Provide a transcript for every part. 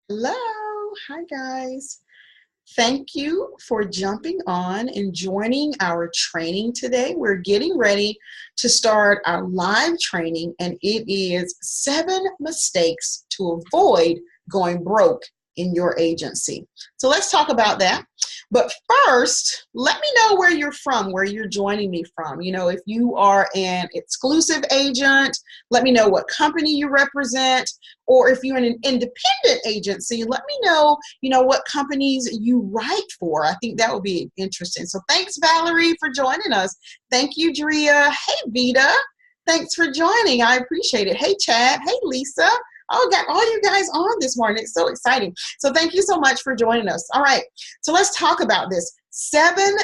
Hello, hi guys. Thank you for jumping on and joining our training today. We're getting ready to start our live training, and it is 7 mistakes to avoid going broke in your agency. So let's talk about that. But first, let me know where you're from, where you're joining me from. If you are an exclusive agent, let me know what company you represent. Or if you're in an independent agency, let me know what companies you write for. I think that would be interesting. So thanks, Valerie, for joining us. Thank you, Drea. Hey, Vita. Thanks for joining. I appreciate it. Hey, Chad. Hey, Lisa. Oh, got all you guys on this morning. It's so exciting. So thank you so much for joining us. All right. So let's talk about this. 7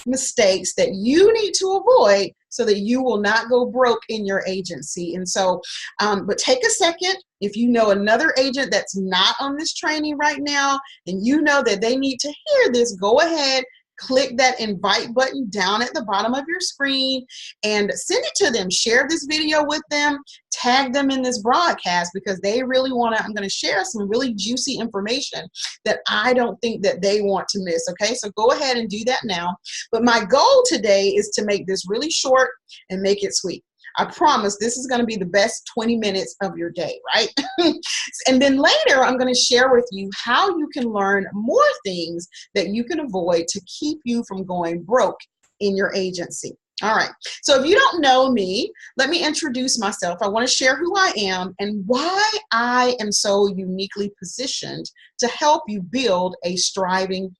mistakes that you need to avoid so that you will not go broke in your agency. And so, but take a second. If you know another agent that's not on this training right now and you know that they need to hear this, go ahead, click that invite button down at the bottom of your screen and send it to them. Share this video with them, tag them in this broadcast because they really want to, I'm going to share some really juicy information that I don't think that they want to miss. Okay, so go ahead and do that now. But my goal today is to make this really short and make it sweet. I promise this is going to be the best 20 minutes of your day, right? And then later, I'm going to share with you how you can learn more things that you can avoid to keep you from going broke in your agency. All right. So if you don't know me, let me introduce myself. I want to share who I am and why I am so uniquely positioned to help you build a thriving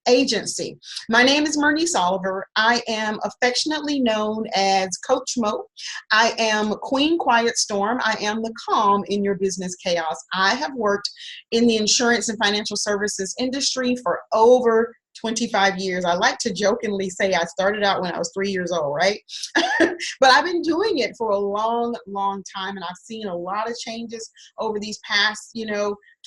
agency. My name is Mernice Oliver. I am affectionately known as Coach Mo. I am Queen Quiet Storm. I am the calm in your business chaos. I have worked in the insurance and financial services industry for over 25 years. I like to jokingly say I started out when I was 3 years old, right? But I've been doing it for a long, long time, and I've seen a lot of changes over these past,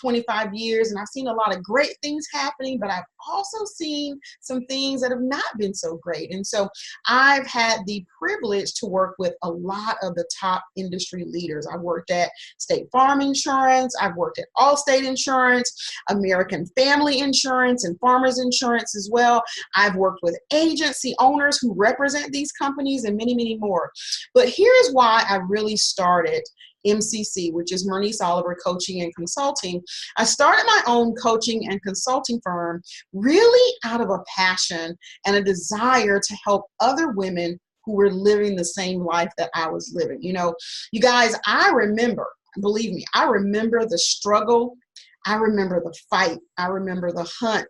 25 years, and I've seen a lot of great things happening, but I've also seen some things that have not been so great. And so I've had the privilege to work with a lot of the top industry leaders. I've worked at State Farm Insurance, I've worked at Allstate Insurance, American Family Insurance, and Farmers Insurance as well. I've worked with agency owners who represent these companies and many, many more. But here's why I really started MCC, which is Mernice Oliver Coaching and Consulting. I started my own coaching and consulting firm really out of a passion and a desire to help other women who were living the same life that I was living. You guys, I remember, believe me, I remember the struggle. I remember the fight. I remember the hunt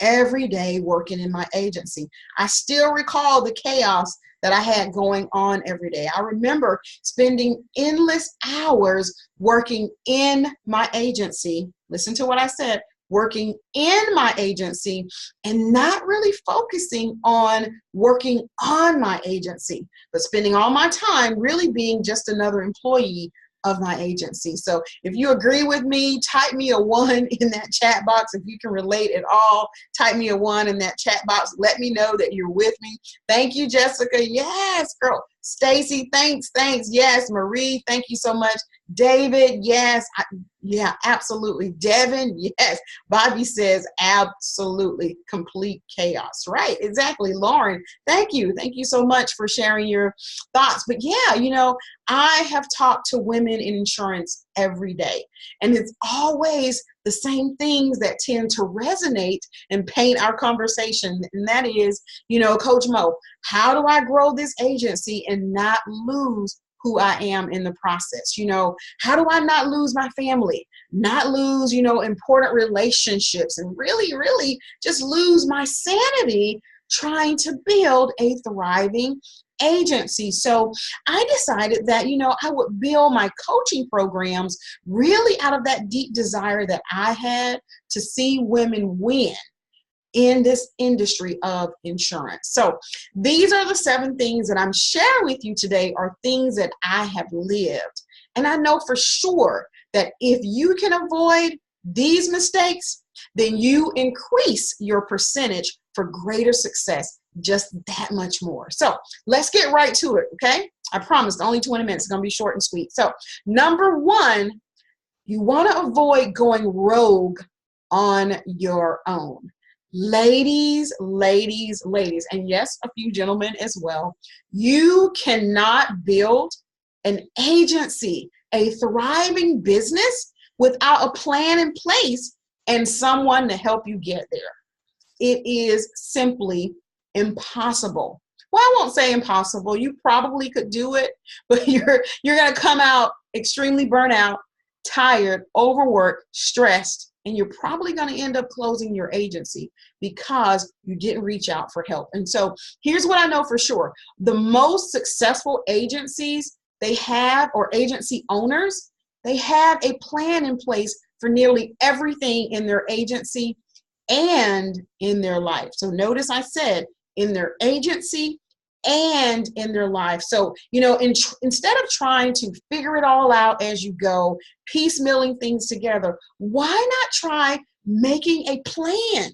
every day working in my agency. I still recall the chaos that I had going on every day. I remember spending endless hours working in my agency. Listen to what I said, working in my agency and not really focusing on working on my agency, but spending all my time really being just another employee of my agency. So if you agree with me, type me a 1 in that chat box. If you can relate at all, type me a 1 in that chat box. Let me know that you're with me. Thank you, Jessica. Yes, girl. Stacy, thanks. Yes, Marie, thank you so much. David, yes. Yeah, absolutely. Devin, yes. Bobby says absolutely complete chaos. Right, exactly. Lauren, thank you. Thank you so much for sharing your thoughts. But yeah, I have talked to women in insurance every day, and it's always the same things that tend to resonate and paint our conversation. And that is, Coach Mo, how do I grow this agency and not lose who I am in the process? How do I not lose my family, not lose, important relationships, and really, really just lose my sanity trying to build a thriving agency? So I decided that, I would build my coaching programs really out of that deep desire that I had to see women win in this industry of insurance. So these are the 7 things that I'm sharing with you today are things that I have lived. And I know for sure that if you can avoid these mistakes, then you increase your percentage for greater success just that much more. So let's get right to it, okay? I promised only 20 minutes. It's going to be short and sweet. So number 1, You want to avoid going rogue on your own. Ladies, ladies, ladies, and yes, a few gentlemen as well. You cannot build an agency, a thriving business without a plan in place and someone to help you get there. It is simply impossible. Well, I won't say impossible. You probably could do it, but you're going to come out extremely burnt out, tired, overworked, stressed, and you're probably going to end up closing your agency because you didn't reach out for help. And so here's what I know for sure. The most successful agencies they have, or agency owners, they have a plan in place for nearly everything in their agency and in their life. So notice I said in their agency and in their life. So, instead of trying to figure it all out as you go, piecemealing things together, why not try making a plan,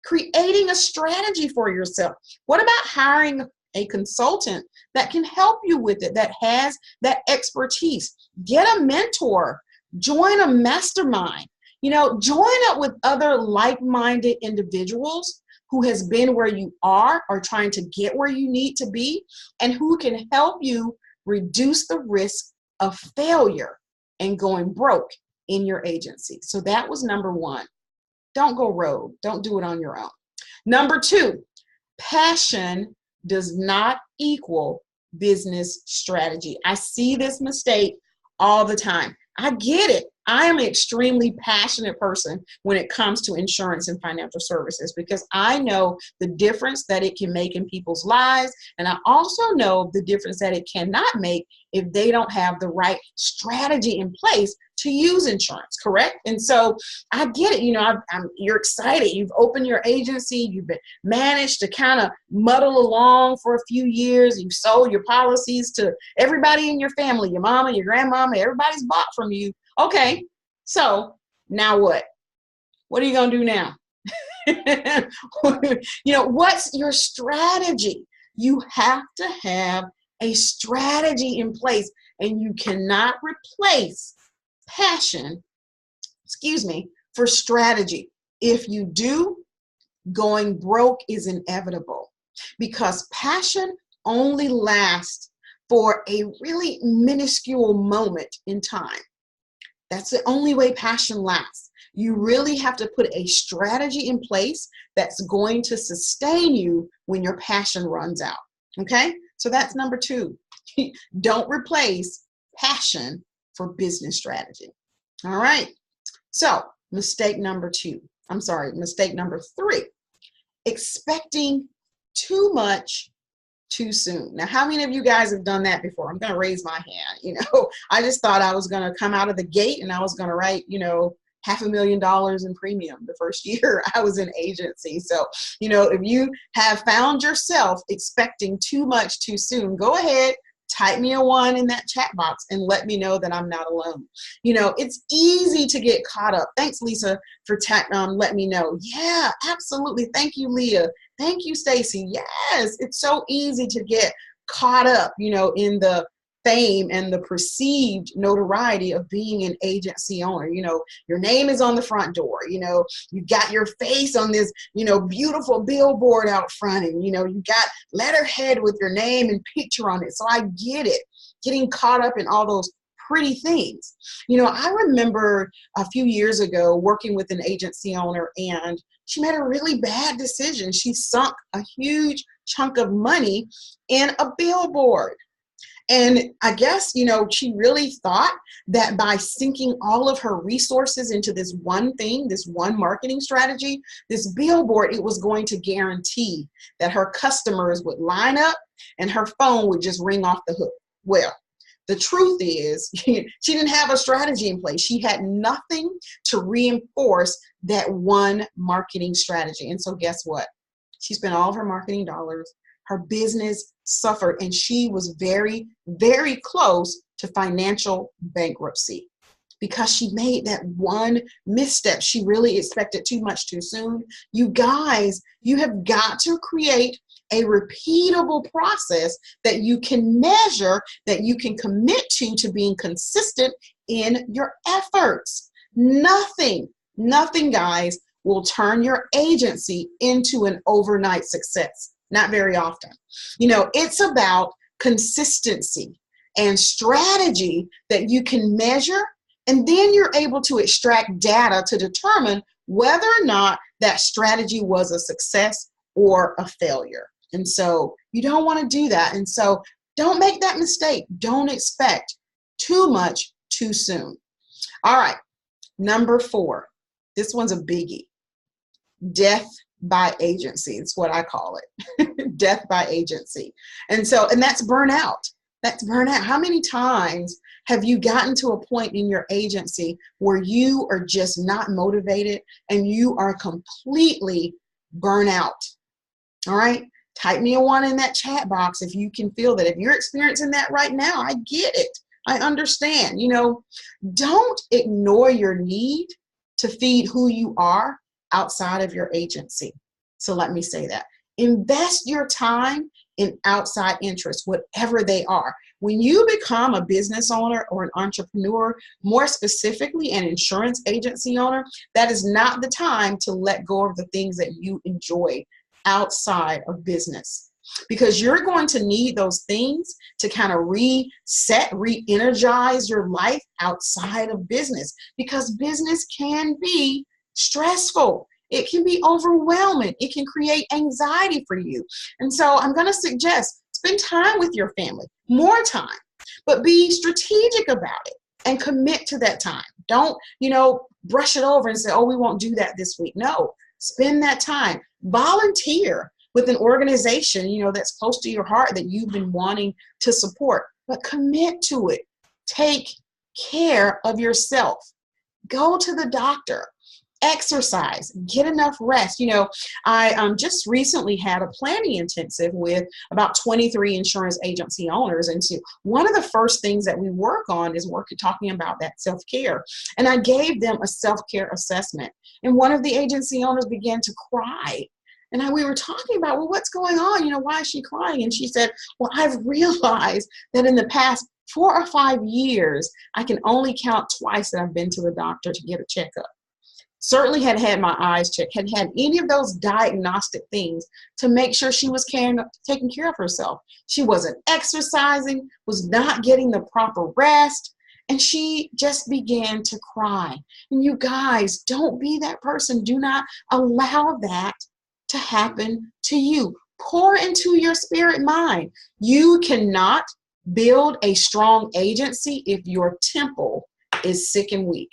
creating a strategy for yourself? What about hiring a consultant that can help you with it, that has that expertise? Get a mentor, join a mastermind, join up with other like-minded individuals who has been where you are or trying to get where you need to be, and who can help you reduce the risk of failure and going broke in your agency. So that was number one. Don't go rogue. Don't do it on your own. Number two, passion does not equal business strategy. I see this mistake all the time. I get it. I am an extremely passionate person when it comes to insurance and financial services, because I know the difference that it can make in people's lives. And I also know the difference that it cannot make if they don't have the right strategy in place to use insurance, correct? And so I get it. You're excited. You've opened your agency. You've been managed to kind of muddle along for a few years. You've sold your policies to everybody in your family, your mama, your grandmama, everybody's bought from you. Okay, so now what? What are you going to do now? What's your strategy? You have to have a strategy in place, and you cannot replace passion, for strategy. If you do, going broke is inevitable, because passion only lasts for a really minuscule moment in time. That's the only way passion lasts. You really have to put a strategy in place that's going to sustain you when your passion runs out. Okay? So that's number two. Don't replace passion for business strategy. All right. So mistake number three, expecting too much too soon. Now, how many of you guys have done that before? I'm going to raise my hand. I just thought I was going to come out of the gate and I was going to write, $500,000 in premium the first year I was in agency. So, if you have found yourself expecting too much too soon, go ahead, type me a 1 in that chat box and let me know that I'm not alone. It's easy to get caught up. Thanks, Lisa, for letting me know. Yeah, absolutely. Thank you, Leah. Thank you, Stacy. Yes, it's so easy to get caught up, in the fame and the perceived notoriety of being an agency owner. Your name is on the front door. You got your face on this, beautiful billboard out front, and, you got letterhead with your name and picture on it. So I get it, getting caught up in all those pretty things. I remember a few years ago working with an agency owner, and she made a really bad decision. She sunk a huge chunk of money in a billboard. And I guess, she really thought that by sinking all of her resources into this one thing, this one marketing strategy, this billboard, it was going to guarantee that her customers would line up and her phone would just ring off the hook. Well, the truth is, she didn't have a strategy in place. She had nothing to reinforce that one marketing strategy. And so guess what? She spent all of her marketing dollars. Her business suffered, and she was very, very close to financial bankruptcy because she made that one misstep. She really expected too much too soon. You guys, you have got to create a repeatable process that you can measure, that you can commit to being consistent in your efforts. Nothing, guys, will turn your agency into an overnight success. Not very often. It's about consistency and strategy that you can measure, and then you're able to extract data to determine whether or not that strategy was a success or a failure. And so you don't want to do that. And so don't make that mistake. Don't expect too much too soon. All right, number 4. This one's a biggie. Death by agency. It's what I call it. Death by agency. And that's burnout. That's burnout. How many times have you gotten to a point in your agency where you are just not motivated and you are completely burnt out? All right. Type me a 1 in that chat box if you can feel that. If you're experiencing that right now, I get it. I understand. Don't ignore your need to feed who you are outside of your agency. So let me say that. Invest your time in outside interests, whatever they are. When you become a business owner or an entrepreneur, more specifically an insurance agency owner, that is not the time to let go of the things that you enjoy outside of business, because you're going to need those things to kind of reset, re-energize your life outside of business, because business can be stressful. It can be overwhelming. It can create anxiety for you. And so I'm going to suggest spend time with your family, more time, but be strategic about it and commit to that time. Don't, brush it over and say, oh, we won't do that this week. No, spend that time. Volunteer with an organization, that's close to your heart that you've been wanting to support, but commit to it. Take care of yourself. Go to the doctor. Exercise, get enough rest. I just recently had a planning intensive with about 23 insurance agency owners. And so one of the first things that we work on is talking about that self-care. And I gave them a self-care assessment. And one of the agency owners began to cry. And we were talking about, well, what's going on? Why is she crying? And she said, well, I've realized that in the past 4 or 5 years, I can only count twice that I've been to the doctor to get a checkup. Certainly had my eyes checked, had any of those diagnostic things to make sure she was taking care of herself. She wasn't exercising, was not getting the proper rest, and she just began to cry. And you guys, don't be that person. Do not allow that to happen to you. Pour into your spirit mind. You cannot build a strong agency if your temple is sick and weak.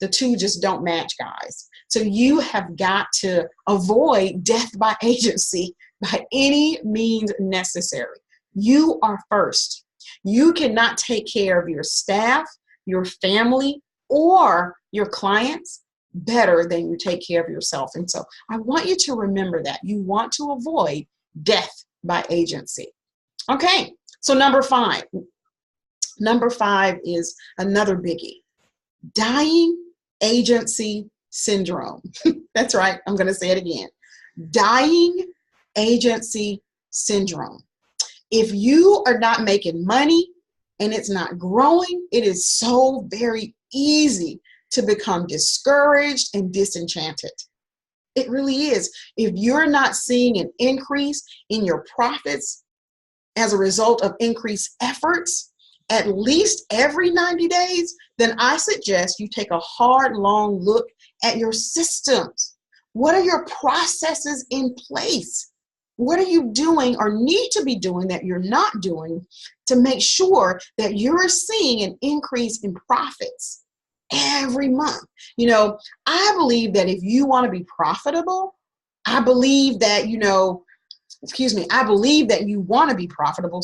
The two just don't match, guys. So you have got to avoid death by agency by any means necessary. You are first. You cannot take care of your staff, your family, or your clients better than you take care of yourself. And so I want you to remember that. You want to avoid death by agency. Okay, so number 5. Number 5 is another biggie. Dying agency syndrome. That's right. I'm going to say it again. Dying agency syndrome. If you are not making money and it's not growing, it is so very easy to become discouraged and disenchanted. It really is. If you're not seeing an increase in your profits as a result of increased efforts, at least every 90 days, then I suggest you take a hard, long look at your systems. What are your processes in place? What are you doing or need to be doing that you're not doing to make sure that you're seeing an increase in profits every month? I believe that if you want to be profitable, I believe that, I believe that you want to be profitable.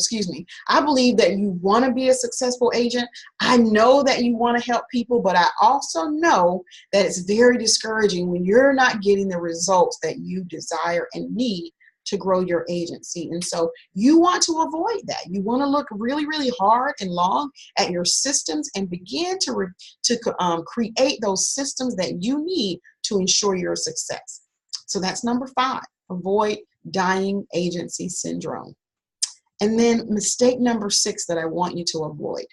I believe that you want to be a successful agent. I know that you want to help people, but I also know that it's very discouraging when you're not getting the results that you desire and need to grow your agency. And so you want to avoid that. You want to look really, really hard and long at your systems and begin to create those systems that you need to ensure your success. So that's number 5. Avoid dying agency syndrome. And then mistake number 6 that I want you to avoid: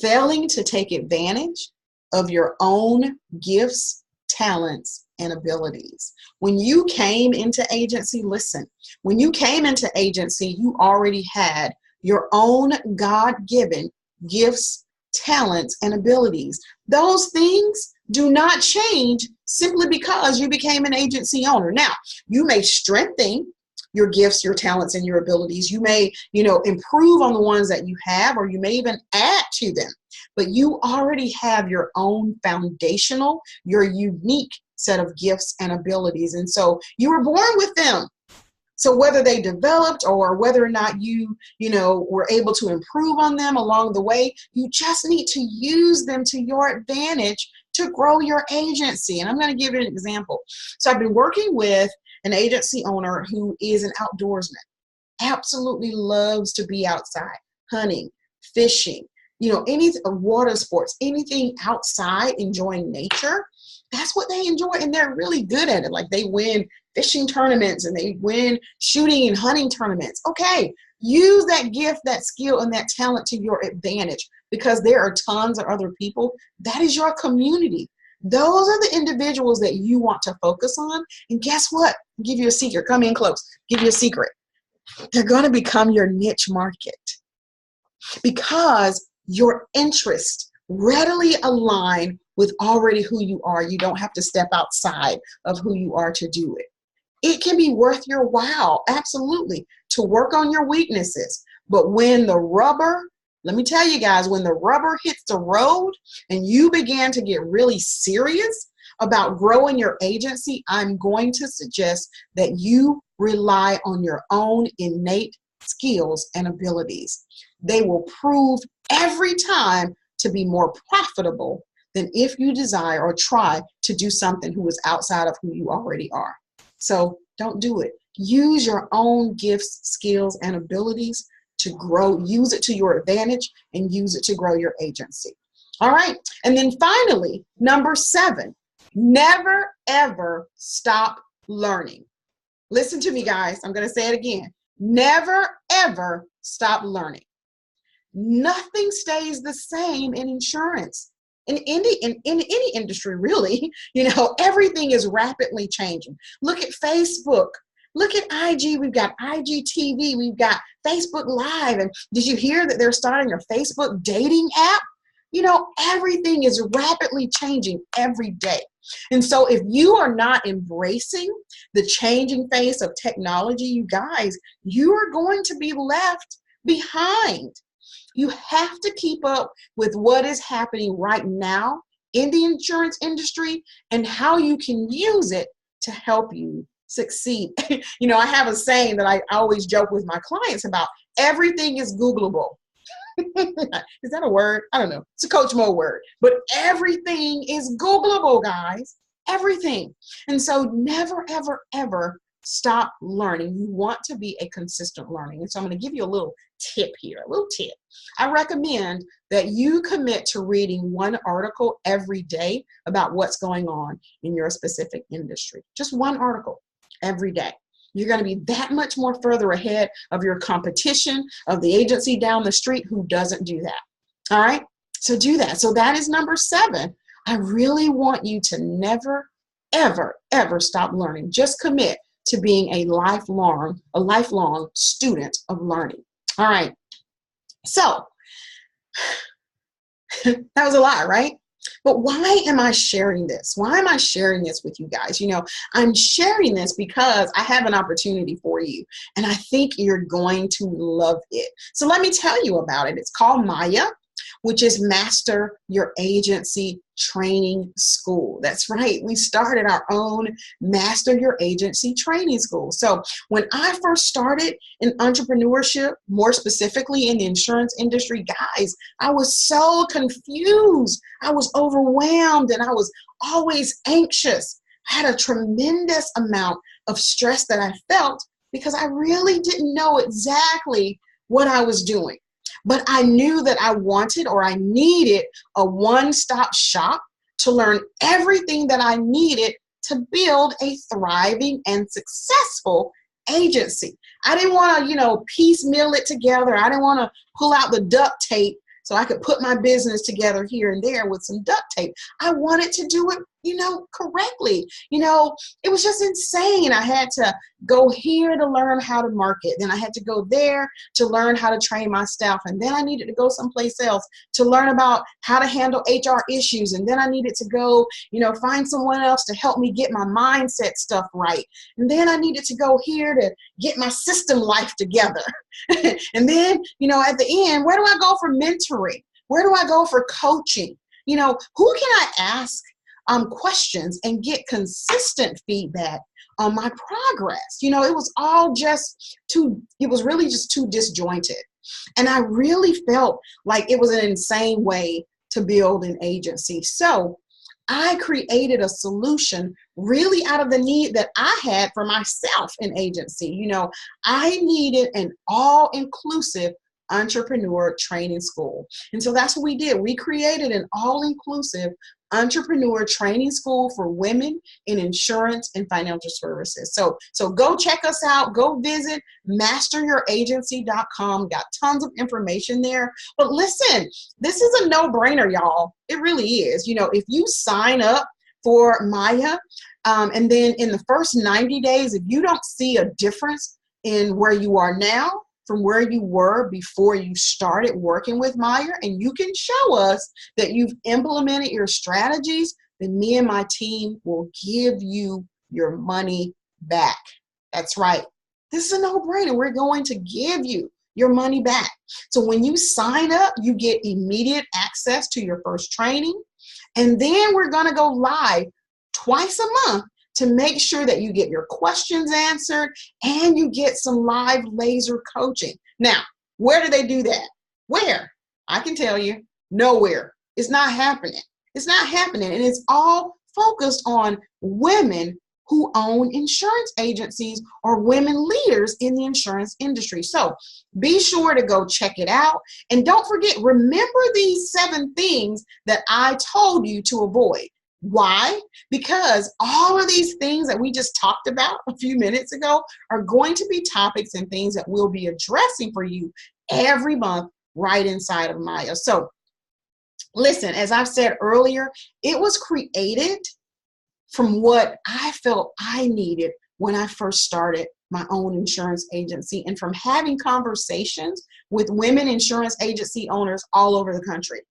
failing to take advantage of your own gifts, talents, and abilities. When you came into agency, listen, when you came into agency, you already had your own God-given gifts, talents, and abilities. Those things do not change simply because you became an agency owner. Now, you may strengthen your gifts, your talents, and your abilities. You may, improve on the ones that you have, or you may even add to them. But you already have your own foundational, your unique set of gifts and abilities. And so you were born with them. So whether they developed or whether or not you were able to improve on them along the way, you just need to use them to your advantage to grow your agency. And I'm going to give you an example. So I've been working with an agency owner who is an outdoorsman, absolutely loves to be outside, hunting, fishing, any water sports, anything outside, enjoying nature. That's what they enjoy, and they're really good at it. Like, they win fishing tournaments and they win shooting and hunting tournaments. Okay, use that gift, that skill, and that talent to your advantage, because there are tons of other people. That is your community. Those are the individuals that you want to focus on. And guess what? I'll give you a secret. Come in close. Give you a secret. They're going to become your niche market, because your interests readily align with already who you are. You don't have to step outside of who you are to do it. It can be worth your while, absolutely, to work on your weaknesses. But when the rubber, let me tell you guys, when the rubber hits the road and you begin to get really serious about growing your agency, I'm going to suggest that you rely on your own innate skills and abilities. They will prove every time to be more profitable than if you desire or try to do something who is outside of who you already are. So don't do it. Use your own gifts, skills, and abilities to grow. Use it to your advantage and use it to grow your agency. All right. And then finally, number 7, never, ever stop learning. Listen to me, guys. I'm going to say it again. Never, ever stop learning. Nothing stays the same in insurance. In any industry, really, everything is rapidly changing. Look at Facebook. Look at IG. We've got IGTV. We've got Facebook Live. And did you hear that they're starting a Facebook dating app? Everything is rapidly changing every day. And so if you are not embracing the changing face of technology, you guys, you are going to be left behind. You have to keep up with what is happening right now in the insurance industry and how you can use it to help you succeed. I have a saying that I always joke with my clients about: everything is Googleable. Is that a word? I don't know. It's a Coach Mo word. But everything is Googleable, guys. Everything. And so never, ever, ever stop learning. You want to be a consistent learning. And so I'm going to give you a little tip here, a little tip. I recommend that you commit to reading one article every day about what's going on in your specific industry. Just one article every day. You're going to be that much more further ahead of your competition, of the agency down the street who doesn't do that. All right? So do that. So that is number 7. I really want you to never, ever, ever stop learning. Just commit to being a lifelong student of learning. All right. So that was a lot, right? But why am I sharing this? Why am I sharing this with you guys? I'm sharing this because I have an opportunity for you, and I think you're going to love it. So let me tell you about it. It's called Maya, which is Master Your Agency Training School. That's right. We started our own Master Your Agency Training School. So when I first started in entrepreneurship, more specifically in the insurance industry, guys, I was so confused. I was overwhelmed and I was always anxious. I had a tremendous amount of stress that I felt because I really didn't know exactly what I was doing. But I knew that I wanted or I needed a one-stop shop to learn everything that I needed to build a thriving and successful agency. I didn't want to, piecemeal it together. I didn't want to pull out the duct tape so I could put my business together here and there with some duct tape. I wanted to do it, correctly. It was just insane. I had to go here to learn how to market. Then I had to go there to learn how to train my staff. And then I needed to go someplace else to learn about how to handle HR issues. And then I needed to go, find someone else to help me get my mindset stuff right. And then I needed to go here to get my system life together. And then, at the end, where do I go for mentoring? Where do I go for coaching? Who can I ask questions and get consistent feedback on my progress? It was all it was really just too disjointed. And I really felt like it was an insane way to build an agency. So I created a solution really out of the need that I had for myself in agency. I needed an all-inclusive entrepreneur training school. And so that's what we did. We created an all-inclusive entrepreneur training school for women in insurance and financial services. So go check us out. Go visit masteryouragency.com. Got tons of information there. But listen, this is a no-brainer, y'all. It really is. If you sign up for Maya, and then in the first 90 days, if you don't see a difference in where you are now from where you were before you started working with Maya, and you can show us that you've implemented your strategies, then me and my team will give you your money back. That's right. This is a no-brainer. We're going to give you your money back. So when you sign up, you get immediate access to your first training. And then we're going to go live twice a month to make sure that you get your questions answered and you get some live laser coaching. Now, where do they do that? Where? I can tell you, nowhere. It's not happening. It's not happening. And it's all focused on women who own insurance agencies or women leaders in the insurance industry. So be sure to go check it out. And don't forget, remember these 7 things that I told you to avoid. Why? Because all of these things that we just talked about a few minutes ago are going to be topics and things that we'll be addressing for you every month right inside of Maya. So listen, as I've said earlier, it was created from what I felt I needed when I first started my own insurance agency, and from having conversations with women insurance agency owners all over the country.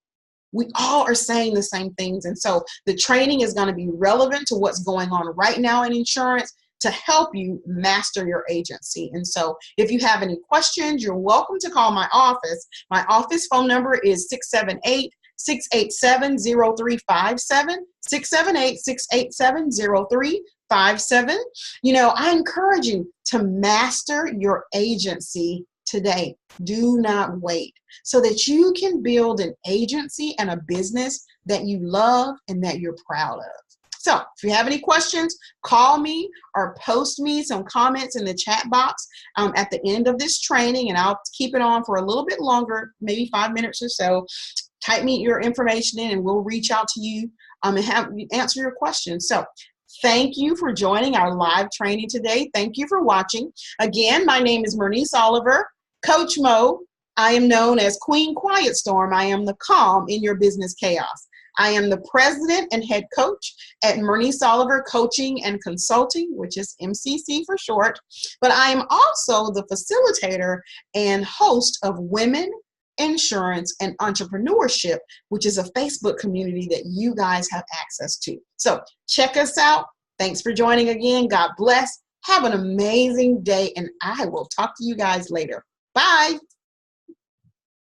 We all are saying the same things. And so the training is going to be relevant to what's going on right now in insurance to help you master your agency. And so if you have any questions, you're welcome to call my office. My office phone number is 678-687-0357, 678-687-0357. I encourage you to master your agency today. Do not wait, so that you can build an agency and a business that you love and that you're proud of. So if you have any questions, call me or post me some comments in the chat box at the end of this training, and I'll keep it on for a little bit longer, maybe 5 minutes or so. Type me your information in and we'll reach out to you and answer your questions. So thank you for joining our live training today. Thank you for watching. Again, my name is Mernice Oliver, Coach Mo. I am known as Queen Quiet Storm. I am the calm in your business chaos. I am the president and head coach at Mernice Oliver Coaching and Consulting, which is MCC for short. But I am also the facilitator and host of Women, Insurance, and Entrepreneurship, which is a Facebook community that you guys have access to. So check us out. Thanks for joining again. God bless. Have an amazing day, and I will talk to you guys later. Bye.